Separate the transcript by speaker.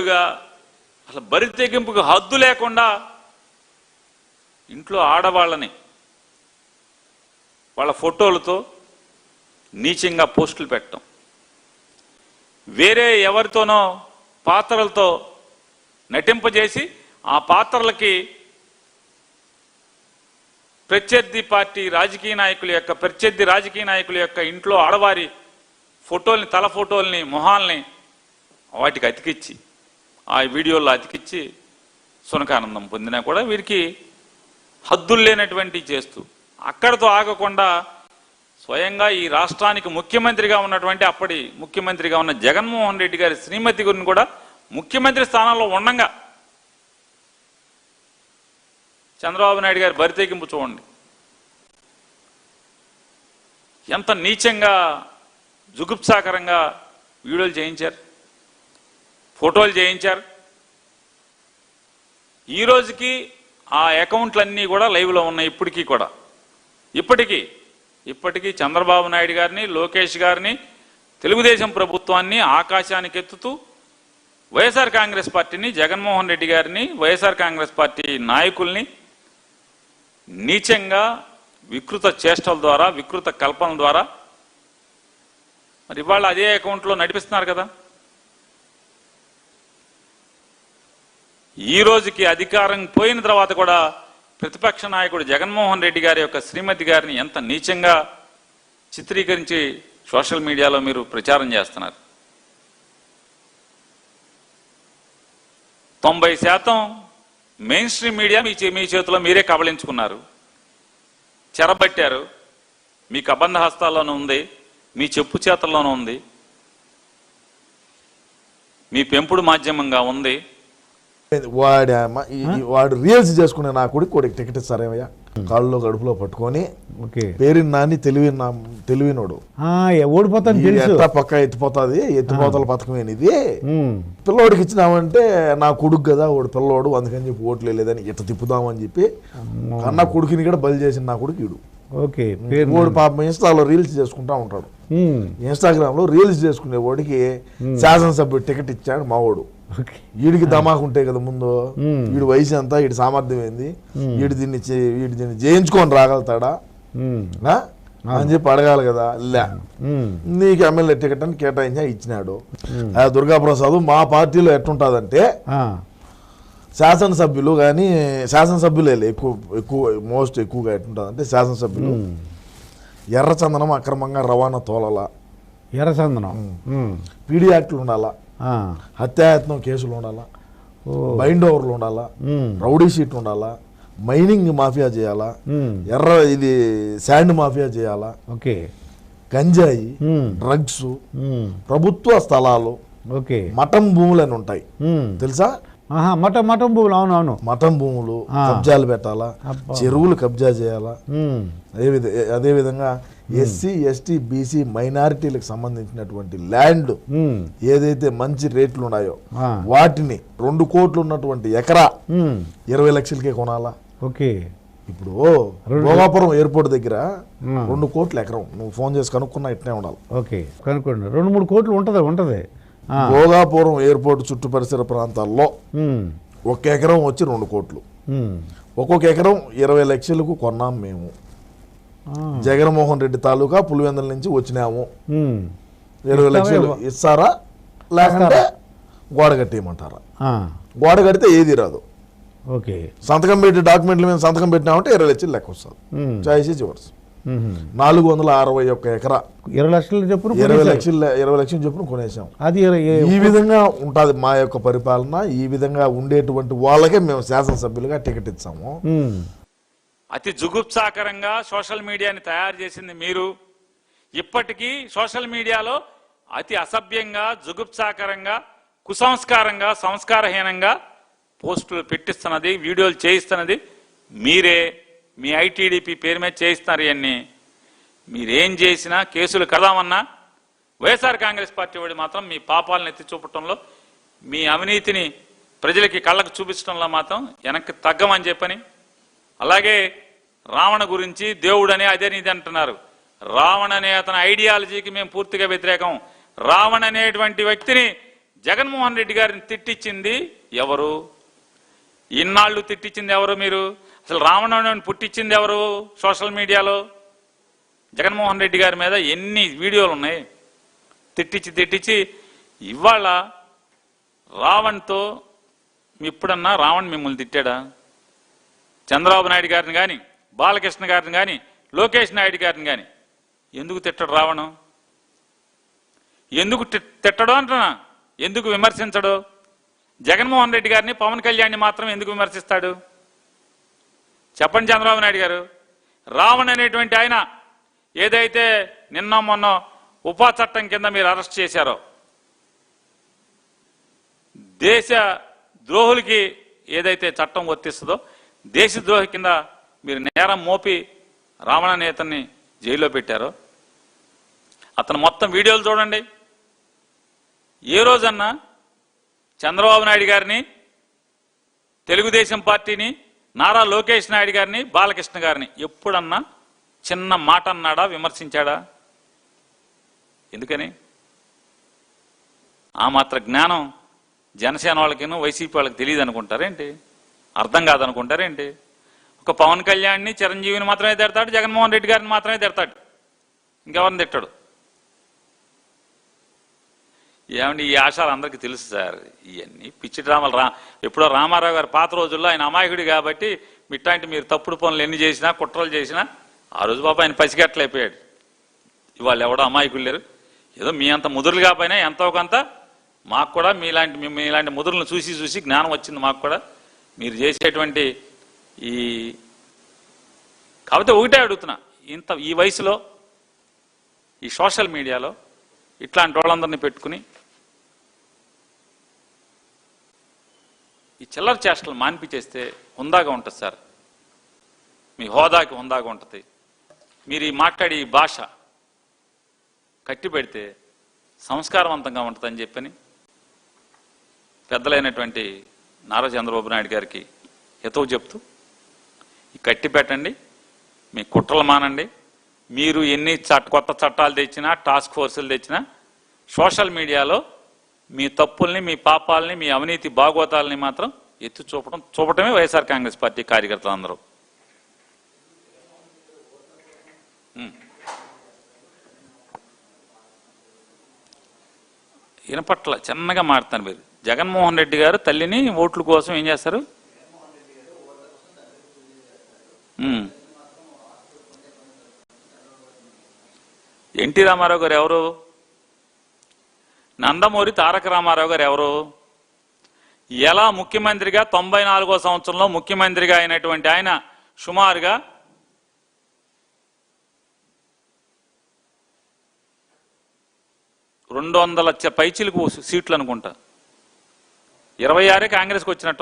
Speaker 1: బోల్డ్గా అసలు బరి తెగింపుకు హద్దు లేకుండా ఇంట్లో ఆడవాళ్ళని వాళ్ళ ఫోటోలతో నీచంగా పోస్టులు పెట్టడం, వేరే ఎవరితోనో పాత్రలతో నటింపజేసి ఆ పాత్రలకి ప్రత్యర్థి రాజకీయ నాయకుల యొక్క ఇంట్లో ఆడవారి ఫోటోల్ని, తల ఫోటోల్ని, మొహాల్ని వాటికి అతికిచ్చి, ఆ వీడియోల్లో అతికిచ్చి సునకానందం పొందినా కూడా వీరికి హద్దులు లేనటువంటి చేస్తూ అక్కడితో ఆగకుండా స్వయంగా ఈ రాష్ట్రానికి ముఖ్యమంత్రిగా ఉన్నటువంటి అప్పటి ముఖ్యమంత్రిగా ఉన్న జగన్మోహన్ రెడ్డి గారి శ్రీమతి గురిని కూడా ముఖ్యమంత్రి స్థానంలో ఉండంగా చంద్రబాబు నాయుడు గారి బరితెగింపు చూడండి. ఎంత నీచంగా జుగుప్సాకరంగా వీడియోలు చేయించారు, ఫోటోలు చేయించారు. ఈ రోజుకి ఆ అకౌంట్లన్నీ కూడా లైవ్లో ఉన్నాయి. ఇప్పటికీ చంద్రబాబు నాయుడు గారిని, లోకేష్ గారిని, తెలుగుదేశం ప్రభుత్వాన్ని ఆకాశానికి ఎత్తుతూ వైఎస్ఆర్ కాంగ్రెస్ పార్టీని, జగన్మోహన్ రెడ్డి గారిని, వైఎస్ఆర్ కాంగ్రెస్ పార్టీ నాయకుల్ని నీచంగా వికృత చేష్టల ద్వారా, వికృత కల్పనల ద్వారా మరి ఇవాళ అదే అకౌంట్లో నడిపిస్తున్నారు కదా. ఈ రోజుకి అధికారం పోయిన తర్వాత కూడా ప్రతిపక్ష నాయకుడు జగన్మోహన్ రెడ్డి గారి యొక్క శ్రీమతి గారిని ఎంత నీచంగా చిత్రీకరించి సోషల్ మీడియాలో మీరు ప్రచారం చేస్తున్నారు. 90% మెయిన్ స్ట్రీమ్ మీడియా మీ చేతిలో మీరే కబళించుకున్నారు, చెరబట్టారు. మీ కబంధ హస్తాల్లోనూ ఉంది, మీ చెప్పు చేతల్లోనూ ఉంది, మీ పెంపుడు మాధ్యమంగా ఉంది.
Speaker 2: వాడు రీల్స్ చేసుకునే నా కొడుకు టికెట్ ఇస్తారేమయ్యా, కాళ్ళలో గడుపులో పట్టుకొని పేరుని నాని తెలివినోడు ఓడిపోతాను పక్క ఎత్తిపోతల పథకం ఇది పిల్లోడికి ఇచ్చినామంటే నా కొడుకు కదా వాడు పిల్లోడు అందుకని చెప్పి ఓట్లు లేదని ఇట్లా తిప్పుదామని చెప్పి అన్న కొడుకుని కూడా బలి చేసిన నా కొడుకు ఈడు. వాడు పాపం ఇన్స్టాలో రీల్స్ చేసుకుంటా ఉంటాడు. ఇన్స్టాగ్రామ్ లో రీల్స్ చేసుకునే వాడికి శాసనసభ్యుడు టికెట్ ఇచ్చాడు మా వాడు. వీడికి దమాకు ఉంటాయి కదా ముందు, వీడి వయసు ఎంత, వీడి సామర్థ్యం ఏంది, వీడి దీన్ని జయించుకొని రాగలుగుతాడా అని చెప్పి అడగాలి కదా. నీకు ఎమ్మెల్యే టికెట్ అని కేటాయించా ఇచ్చినాడు. దుర్గాప్రసాద్ మా పార్టీలో ఎట్టుంటుందంటే శాసనసభ్యులు కానీ శాసనసభ్యులే ఎక్కువగా ఎట్టుంటుందంటే శాసనసభ్యులు ఎర్రచందనం అక్రమంగా రవాణా తోలలా,
Speaker 3: ఎర్రచందనం
Speaker 2: పీడీ యాక్ట్లు ఉండాలా, హత్యాయత్నం కేసులు ఉండాలా, బైండ్ ఓవర్లు ఉండాలా, రౌడీ షీట్ ఉండాలా, మైనింగ్ మాఫియా చేయాలా, ఇది శాండ్ మాఫియా చేయాలా, గంజాయి, డ్రగ్స్, ప్రభుత్వ స్థలాలు, మఠం భూములు అని ఉంటాయి తెలుసా.
Speaker 3: మఠం భూములు, అవునవును,
Speaker 2: మఠం భూములు కబ్జాలు పెట్టాలా, చెరువులు కబ్జా చేయాలా. అదేవిధంగా ఎస్సీ ఎస్టీ బీసీ మైనారిటీలకు సంబంధించినటువంటి ల్యాండ్ ఏదైతే మంచి రేట్లు ఉన్నాయో వాటిని 2 కోట్లు ఉన్నటువంటి ఎకరా 20 లక్షలకే కొనాలా. ఇప్పుడు భోగాపురం ఎయిర్పోర్ట్ దగ్గర 2 కోట్ల ఎకరం, నువ్వు ఫోన్ చేసి కనుక్కున్నా ఇట్నే ఉండాలి.
Speaker 3: కనుక్కోండి, 2-3 కోట్లు ఉంటది.
Speaker 2: భోగాపురం ఎయిర్పోర్ట్ చుట్టూ పరిసర ప్రాంతాల్లో 1 ఎకరం వచ్చి 2 కోట్లు, ఒక్కొక్క ఎకరం 20 లక్షలకు కొన్నాం మేము. జగన్మోహన్ రెడ్డి తాలూకా పులివెందుల నుంచి వచ్చినాము. 20 లక్షలు ఇస్తారా లేకుంటే గోడ కట్టేయమంటారా? గోడ కడితే ఏది రాదు. సంతకం పెట్టి డాక్యుమెంట్ల మీద సంతకం పెట్టినామంటే 20 లక్షలు లెక్క వస్తుంది. చాయిస్ చివర్స్ 461 ఎకరా
Speaker 3: 20 లక్షలు చెప్పును
Speaker 2: 20 లక్షలు చెప్పును కొనేసాం. అది ఈ విధంగా ఉంటుంది మా యొక్క పరిపాలన. ఈ విధంగా ఉండేటువంటి వాళ్ళకే మేము శాసనసభ్యులుగా టికెట్ ఇచ్చాము.
Speaker 1: అతి జుగుప్సాకరంగా సోషల్ మీడియాని తయారు చేసింది మీరు. ఇప్పటికీ సోషల్ మీడియాలో అతి అసభ్యంగా, జుగుప్సాకరంగా, కుసంస్కారంగా, సంస్కారహీనంగా పోస్టులు పెట్టిస్తున్నది, వీడియోలు చేయిస్తున్నది మీరే. మీ ఐటీడీపీ పేరు మీద చేయిస్తున్నారు. ఇవన్నీ మీరేం చేసినా కేసులు కడదామన్నా వైఎస్ఆర్ కాంగ్రెస్ పార్టీ వాడు మాత్రం మీ పాపాలను ఎత్తి చూపటంలో, మీ అవినీతిని ప్రజలకి కళ్ళకు చూపించడంలో మాత్రం వెనక్కి తగ్గమని చెప్పని. అలాగే రావణ గురించి దేవుడని అదే నీది అంటున్నారు. రావణ అనే అతని ఐడియాలజీకి మేము పూర్తిగా వ్యతిరేకం. రావణ అనేటువంటి వ్యక్తిని జగన్మోహన్ రెడ్డి గారిని తిట్టించింది ఎవరు? ఇన్నాళ్ళు తిట్టించింది ఎవరు? మీరు అసలు రావణుని పుట్టించింది ఎవరు? సోషల్ మీడియాలో జగన్మోహన్ రెడ్డి గారి మీద ఎన్ని వీడియోలు ఉన్నాయి తిట్టించి ఇవాళ రావణ్తో ఎప్పుడన్నా రావణ్ మిమ్మల్ని తిట్టాడా? చంద్రబాబు నాయుడు గారిని కానీ, బాలకృష్ణ గారిని కానీ, లోకేష్ నాయుడు గారిని కానీ ఎందుకు తిట్టడు రావణం? ఎందుకు తిట్టడు అంటున్నా, ఎందుకు విమర్శించడు? జగన్మోహన్ రెడ్డి గారిని, పవన్ కళ్యాణ్ని మాత్రం ఎందుకు విమర్శిస్తాడు? చెప్పండి చంద్రబాబు నాయుడు గారు. రావణ్ అనేటువంటి ఆయన ఏదైతే నిన్న మొన్న ఉపా చట్టం కింద మీరు అరెస్ట్ చేశారో, దేశ ద్రోహులకి ఏదైతే చట్టం వర్తిస్తుందో దేశద్రోహి కింద మీరు నేరం మోపి రావణ నేతని జైల్లో పెట్టారో, అతను మొత్తం వీడియోలు చూడండి. ఏ రోజన్నా చంద్రబాబు నాయుడు గారిని, తెలుగుదేశం పార్టీని, నారా లోకేష్ నాయుడు గారిని, బాలకృష్ణ గారిని ఎప్పుడన్నా చిన్న మాట అన్నాడా? విమర్శించాడా? ఎందుకని? ఆ మాత్ర జ్ఞానం జనసేన వాళ్ళకిను వైసీపీ వాళ్ళకి తెలియదు అనుకుంటారేంటి? అర్థం కాదనుకుంటారేంటి? ఒక పవన్ కళ్యాణ్ని, చిరంజీవిని మాత్రమే తిడతాడు, జగన్మోహన్ రెడ్డి గారిని మాత్రమే తిడతాడు, ఇంకెవరిని తిట్టాడు. ఏమండి ఈ ఆశాలు అందరికీ తెలుసు సార్. ఇవన్నీ పిచ్చి డ్రామాలు. ఎప్పుడో రామారావు గారు పాత రోజుల్లో ఆయన అమాయకుడు కాబట్టి ఇట్లాంటి మీరు తప్పుడు పనులు ఎన్ని చేసినా, కుట్రలు చేసినా ఆ రోజు బాబు ఆయన పసిగట్టలేకపోయాడు. ఇవాళ ఎవడో అమాయకులు లేరు. ఏదో మీ అంత ముదురులు కాకపోయినా ఎంతో కొంత మాకు కూడా మీలాంటి ముదురులను చూసి జ్ఞానం వచ్చింది మాకు కూడా. మీరు చేసేటువంటి ఈ కాకపోతే ఒకటే అడుగుతున్నా, ఈ వయసులో ఈ సోషల్ మీడియాలో ఇట్లాంటి వాళ్ళందరినీ పెట్టుకుని ఈ చిల్లర చేష్టలు మాన్పించేస్తే హుందాగా ఉంటుంది సార్. మీ హోదాకి హుందాగా ఉంటుంది. మీరు ఈ మాట్లాడే ఈ భాష కట్టి పెడితే సంస్కారవంతంగా ఉంటుందని చెప్పని పెద్దలైనటువంటి నారా చంద్రబాబు నాయుడు గారికి హితవు చెప్తూ ఈ కట్టి పెట్టండి, మీ కుట్రలు మానండి. మీరు ఎన్ని కొత్త చట్టాలు తెచ్చినా, టాస్క్ ఫోర్సులు తెచ్చినా సోషల్ మీడియాలో మీ తప్పుల్ని, మీ పాపాలని, మీ అవినీతి భాగోతాలని మాత్రం ఎత్తి చూపటమే వైఎస్ఆర్ కాంగ్రెస్ పార్టీ కార్యకర్తలు అందరూ. వినపట్ల చిన్నగా మారుతాను. మీరు జగన్మోహన్ రెడ్డి గారు తల్లిని ఓట్ల కోసం ఏం చేస్తారు? ఎన్టీ రామారావు గారు ఎవరు? నందమూరి తారక రామారావు గారు ఎవరు? ఎలా ముఖ్యమంత్రిగా 94వ సంవత్సరంలో ముఖ్యమంత్రిగా అయినటువంటి ఆయన సుమారుగా 200 పైచిలకు సీట్లు అనుకుంటా, 26 కాంగ్రెస్కి వచ్చినట్టున్నాయి.